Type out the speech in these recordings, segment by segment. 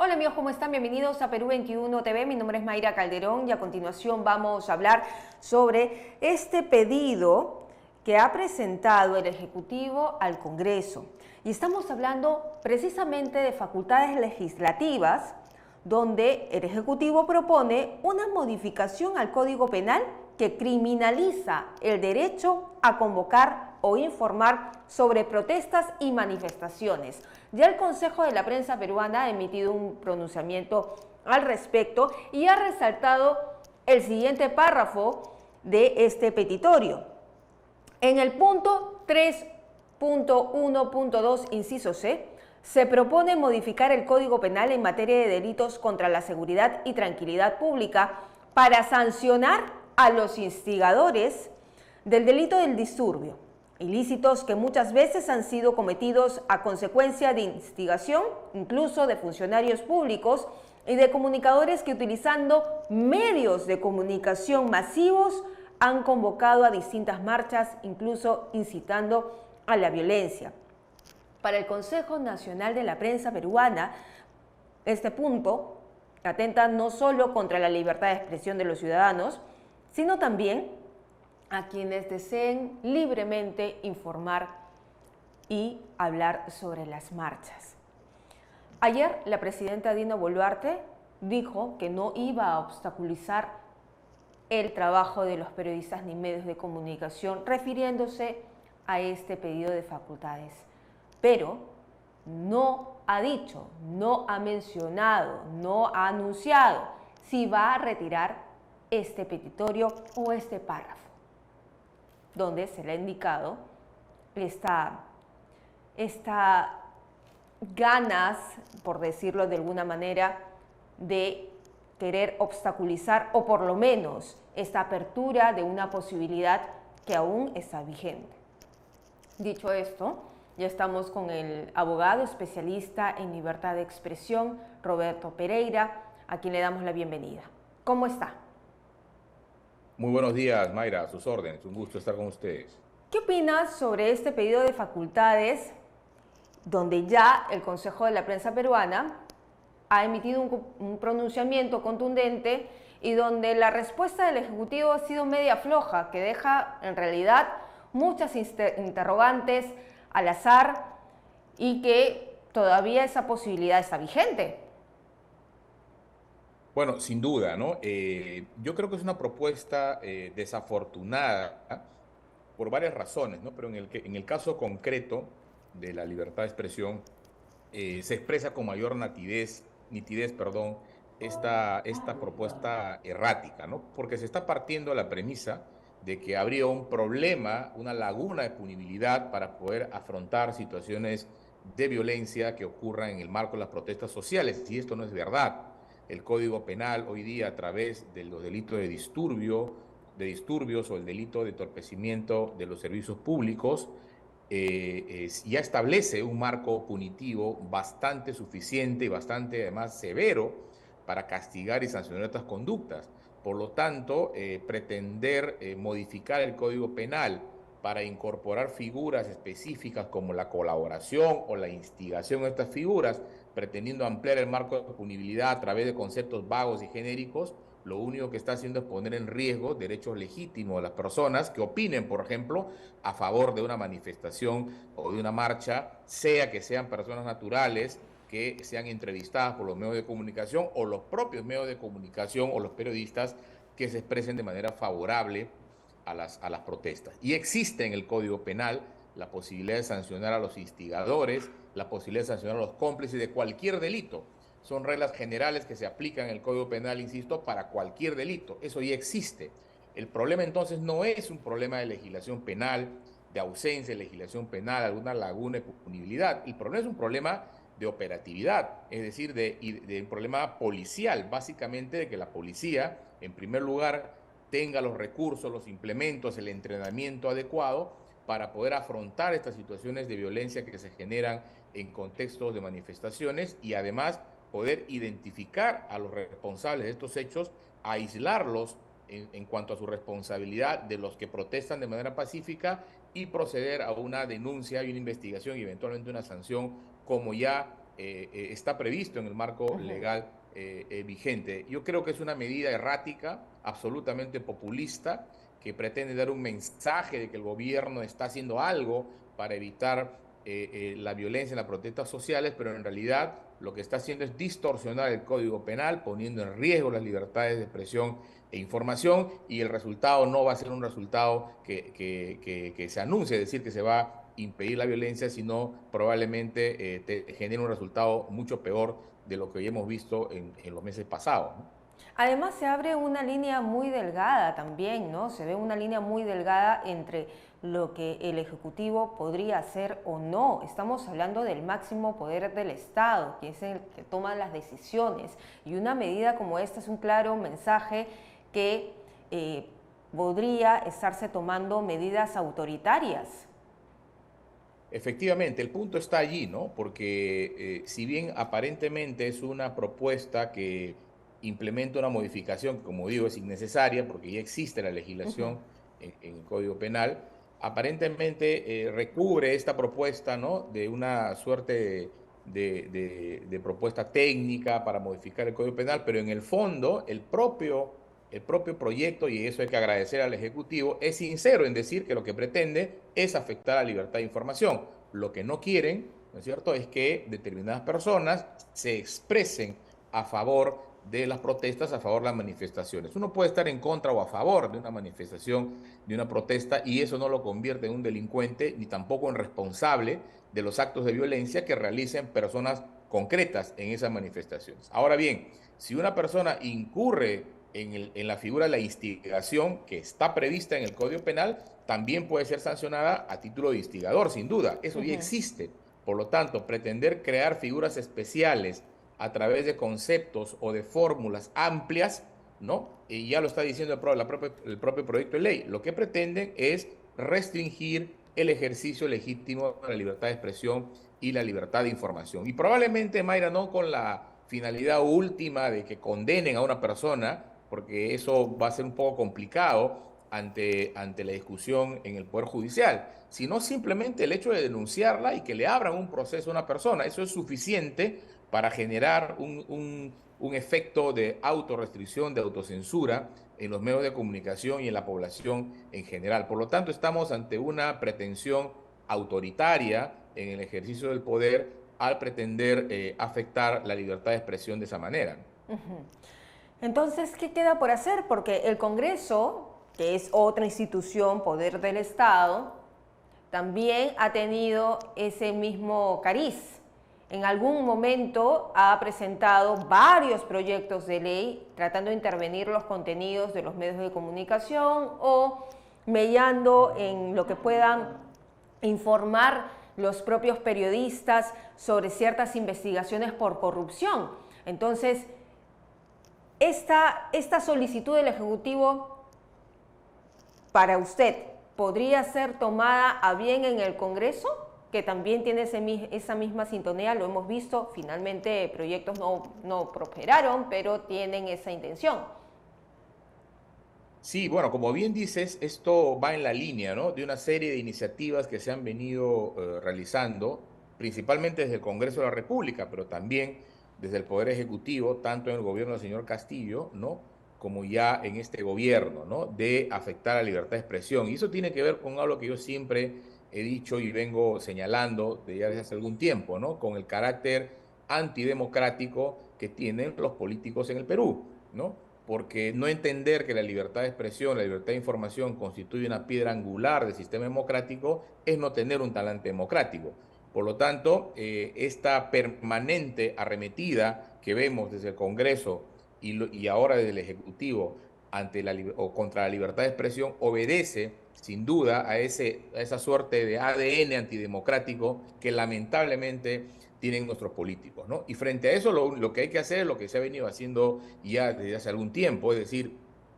Hola amigos, ¿cómo están? Bienvenidos a Perú 21 TV. Mi nombre es Mayra Calderón y a continuación vamos a hablar sobre este pedido que ha presentado el Ejecutivo al Congreso. Y estamos hablando precisamente de facultades legislativas, donde el Ejecutivo propone una modificación al Código Penal que criminaliza el derecho a convocar o informar sobre protestas y manifestaciones. Ya el Consejo de la Prensa Peruana ha emitido un pronunciamiento al respecto y ha resaltado el siguiente párrafo de este petitorio. En el punto 3.1.2, inciso C, se propone modificar el Código Penal en materia de delitos contra la seguridad y tranquilidad pública para sancionar a los instigadores del delito del disturbio, ilícitos que muchas veces han sido cometidos a consecuencia de instigación, incluso de funcionarios públicos y de comunicadores que utilizando medios de comunicación masivos han convocado a distintas marchas, incluso incitando a la violencia. Para el Consejo Nacional de la Prensa Peruana, este punto atenta no solo contra la libertad de expresión de los ciudadanos, sino también a quienes deseen libremente informar y hablar sobre las marchas. Ayer la presidenta Dina Boluarte dijo que no iba a obstaculizar el trabajo de los periodistas ni medios de comunicación, refiriéndose a este pedido de facultades. Pero no ha dicho, no ha mencionado, no ha anunciado si va a retirar este petitorio o este párrafo, donde se le ha indicado esta ganas, por decirlo de alguna manera, de querer obstaculizar o por lo menos esta apertura de una posibilidad que aún está vigente. Dicho esto, ya estamos con el abogado especialista en libertad de expresión, Roberto Pereira, a quien le damos la bienvenida. ¿Cómo está? Muy buenos días, Mayra, a sus órdenes. Un gusto estar con ustedes. ¿Qué opinas sobre este pedido de facultades donde ya el Consejo de la Prensa Peruana ha emitido un pronunciamiento contundente y donde la respuesta del Ejecutivo ha sido media floja, que deja en realidad muchas interrogantes al azar y que todavía esa posibilidad está vigente? Bueno, sin duda, ¿no? Yo creo que es una propuesta desafortunada por varias razones, ¿no? Pero en el caso concreto de la libertad de expresión, se expresa con mayor nitidez, perdón, esta propuesta errática, ¿no? Porque se está partiendo de la premisa de que habría un problema, una laguna de punibilidad para poder afrontar situaciones de violencia que ocurran en el marco de las protestas sociales, y esto no es verdad. El Código Penal hoy día, a través de los delitos de disturbios o el delito de entorpecimiento de los servicios públicos, ya establece un marco punitivo bastante suficiente y bastante además severo para castigar y sancionar estas conductas. Por lo tanto, pretender modificar el Código Penal para incorporar figuras específicas como la colaboración o la instigación a estas figuras, pretendiendo ampliar el marco de punibilidad a través de conceptos vagos y genéricos, lo único que está haciendo es poner en riesgo derechos legítimos de las personas que opinen, por ejemplo, a favor de una manifestación o de una marcha, sea que sean personas naturales que sean entrevistadas por los medios de comunicación o los propios medios de comunicación o los periodistas que se expresen de manera favorable a las protestas. Y existe en el Código Penal la posibilidad de sancionar a los instigadores, la posibilidad de sancionar a los cómplices de cualquier delito. Son reglas generales que se aplican en el Código Penal, insisto, para cualquier delito. Eso ya existe. El problema entonces no es un problema de legislación penal, de ausencia de legislación penal, alguna laguna de punibilidad. El problema es un problema de operatividad, es decir, de un problema policial, básicamente de que la policía, en primer lugar, tenga los recursos, los implementos, el entrenamiento adecuado para poder afrontar estas situaciones de violencia que se generan en contextos de manifestaciones y además poder identificar a los responsables de estos hechos, aislarlos en cuanto a su responsabilidad de los que protestan de manera pacífica y proceder a una denuncia y una investigación y eventualmente una sanción como ya está previsto en el marco legal vigente. Yo creo que es una medida errática, absolutamente populista, que pretende dar un mensaje de que el gobierno está haciendo algo para evitar la violencia en las protestas sociales, pero en realidad lo que está haciendo es distorsionar el Código Penal, poniendo en riesgo las libertades de expresión e información, y el resultado no va a ser un resultado que se anuncie, es decir, que se va a impedir la violencia, sino probablemente genere un resultado mucho peor de lo que ya hemos visto en los meses pasados, ¿no? Además se abre una línea muy delgada también, ¿no? Se ve una línea muy delgada entre lo que el Ejecutivo podría hacer o no. Estamos hablando del máximo poder del Estado, que es el que toma las decisiones. Y una medida como esta es un claro mensaje que podría estarse tomando medidas autoritarias. Efectivamente, el punto está allí, ¿no? Porque si bien aparentemente es una propuesta que implementa una modificación que, como digo, es innecesaria porque ya existe la legislación en el Código Penal, aparentemente recubre esta propuesta, ¿no? De una suerte de propuesta técnica para modificar el Código Penal, pero en el fondo el propio proyecto, y eso hay que agradecer al Ejecutivo, es sincero en decir que lo que pretende es afectar a la libertad de información. Lo que no quieren, ¿no es cierto?, es que determinadas personas se expresen a favor de las protestas, a favor de las manifestaciones. Uno puede estar en contra o a favor de una manifestación, de una protesta, y eso no lo convierte en un delincuente ni tampoco en responsable de los actos de violencia que realicen personas concretas en esas manifestaciones. Ahora bien, si una persona incurre en la figura de la instigación que está prevista en el Código Penal, también puede ser sancionada a título de instigador, sin duda. Eso ya existe. Por lo tanto, pretender crear figuras especiales a través de conceptos o de fórmulas amplias, ¿no? Y ya lo está diciendo el propio proyecto de ley. Lo que pretenden es restringir el ejercicio legítimo de la libertad de expresión y la libertad de información. Y probablemente, Mayra, no con la finalidad última de que condenen a una persona, porque eso va a ser un poco complicado ante la discusión en el Poder Judicial, sino simplemente el hecho de denunciarla y que le abran un proceso a una persona. Eso es suficiente para generar un efecto de autorrestricción, de autocensura en los medios de comunicación y en la población en general. Por lo tanto, estamos ante una pretensión autoritaria en el ejercicio del poder al pretender afectar la libertad de expresión de esa manera. Entonces, ¿qué queda por hacer? Porque el Congreso, que es otra institución, poder del Estado, también ha tenido ese mismo cariz. En algún momento ha presentado varios proyectos de ley tratando de intervenir los contenidos de los medios de comunicación o mellando en lo que puedan informar los propios periodistas sobre ciertas investigaciones por corrupción. Entonces, esta solicitud del Ejecutivo, para usted, ¿podría ser tomada a bien en el Congreso? Que también tiene esa misma sintonía, lo hemos visto, finalmente proyectos no prosperaron, pero tienen esa intención. Sí, bueno, como bien dices, esto va en la línea, ¿no?, de una serie de iniciativas que se han venido realizando, principalmente desde el Congreso de la República, pero también desde el Poder Ejecutivo, tanto en el gobierno del señor Castillo, ¿no?, como ya en este gobierno, ¿no?, de afectar a la libertad de expresión. Y eso tiene que ver con algo que yo siempre he dicho y vengo señalando desde hace algún tiempo, ¿no?, con el carácter antidemocrático que tienen los políticos en el Perú, ¿no? Porque no entender que la libertad de expresión, la libertad de información constituye una piedra angular del sistema democrático es no tener un talante democrático. Por lo tanto, esta permanente arremetida que vemos desde el Congreso y ahora desde el Ejecutivo contra la libertad de expresión obedece sin duda a esa suerte de ADN antidemocrático que lamentablemente tienen nuestros políticos, ¿no? Y frente a eso lo que hay que hacer es lo que se ha venido haciendo ya desde hace algún tiempo, es decir,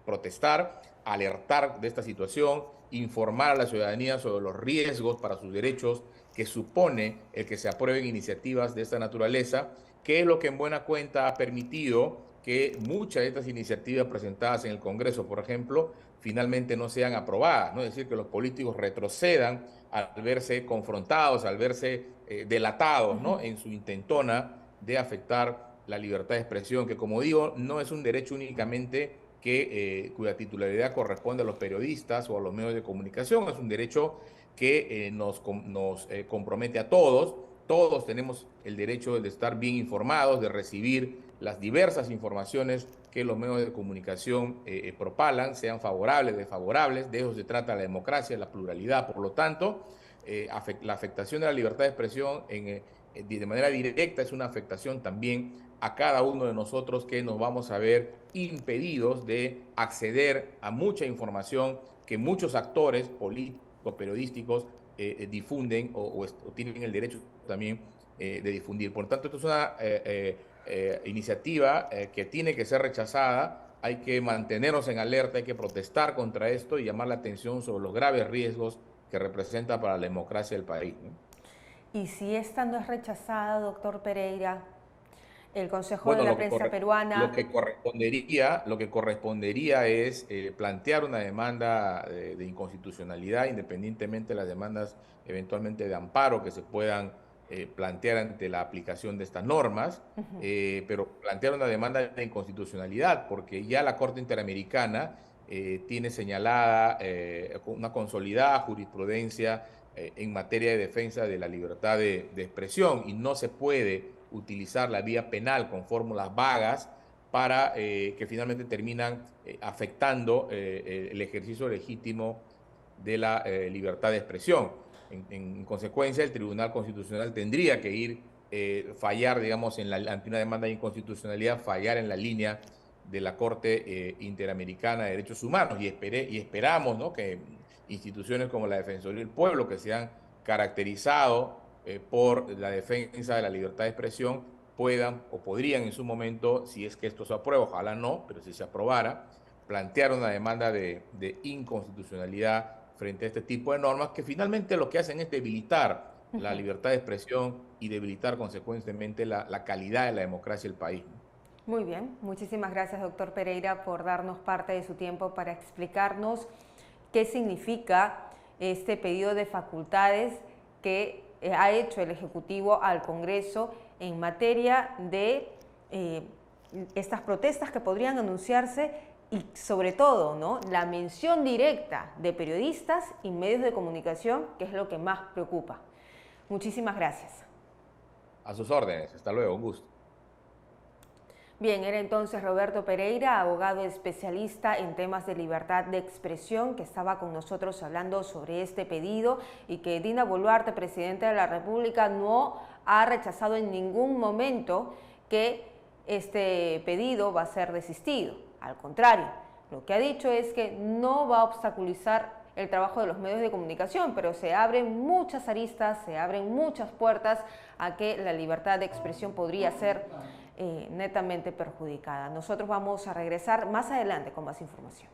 protestar, alertar de esta situación, informar a la ciudadanía sobre los riesgos para sus derechos que supone el que se aprueben iniciativas de esta naturaleza, que es lo que en buena cuenta ha permitido que muchas de estas iniciativas presentadas en el Congreso, por ejemplo, finalmente no sean aprobadas, ¿no? Es decir, que los políticos retrocedan al verse confrontados, al verse delatados, ¿no? En su intentona de afectar la libertad de expresión, que como digo, no es un derecho únicamente cuya titularidad corresponde a los periodistas o a los medios de comunicación, es un derecho que nos compromete a todos. Todos tenemos el derecho de estar bien informados, de recibir las diversas informaciones que los medios de comunicación propalan, sean favorables, desfavorables. De eso se trata la democracia, la pluralidad. Por lo tanto, la afectación de la libertad de expresión de manera directa es una afectación también a cada uno de nosotros, que nos vamos a ver impedidos de acceder a mucha información que muchos actores políticos, periodísticos, difunden o tienen el derecho también de difundir. Por tanto, esto es una iniciativa que tiene que ser rechazada. Hay que mantenernos en alerta, hay que protestar contra esto y llamar la atención sobre los graves riesgos que representa para la democracia del país, ¿no? Y si esta no es rechazada, doctor Pereira, el Consejo de la Prensa Peruana... Lo que correspondería es plantear una demanda de inconstitucionalidad, independientemente de las demandas eventualmente de amparo que se puedan plantear ante la aplicación de estas normas, pero plantear una demanda de inconstitucionalidad, porque ya la Corte Interamericana tiene señalada una consolidada jurisprudencia en materia de defensa de la libertad de expresión, y no se puede utilizar la vía penal con fórmulas vagas para que finalmente terminan afectando el ejercicio legítimo de la libertad de expresión. En consecuencia, el Tribunal Constitucional tendría que fallar, digamos, ante una demanda de inconstitucionalidad, fallar en la línea de la Corte Interamericana de Derechos Humanos, y esperamos, ¿no?, que instituciones como la Defensoría del Pueblo, que se han caracterizado por la defensa de la libertad de expresión, puedan o podrían en su momento, si es que esto se aprueba, ojalá no, pero si se aprobara, plantear una demanda de inconstitucionalidad frente a este tipo de normas, que finalmente lo que hacen es debilitar la libertad de expresión y debilitar consecuentemente la calidad de la democracia del país. Muy bien, muchísimas gracias, doctor Pereira, por darnos parte de su tiempo para explicarnos qué significa este pedido de facultades que ha hecho el Ejecutivo al Congreso en materia de estas protestas que podrían anunciarse, y sobre todo, ¿no?, la mención directa de periodistas y medios de comunicación, que es lo que más preocupa. Muchísimas gracias. A sus órdenes. Hasta luego. Un gusto. Bien, era entonces Roberto Pereira, abogado especialista en temas de libertad de expresión, que estaba con nosotros hablando sobre este pedido, y que Dina Boluarte, presidenta de la República, no ha rechazado en ningún momento que este pedido va a ser desistido. Al contrario, lo que ha dicho es que no va a obstaculizar el trabajo de los medios de comunicación, pero se abren muchas aristas, se abren muchas puertas a que la libertad de expresión podría ser netamente perjudicada. Nosotros vamos a regresar más adelante con más información.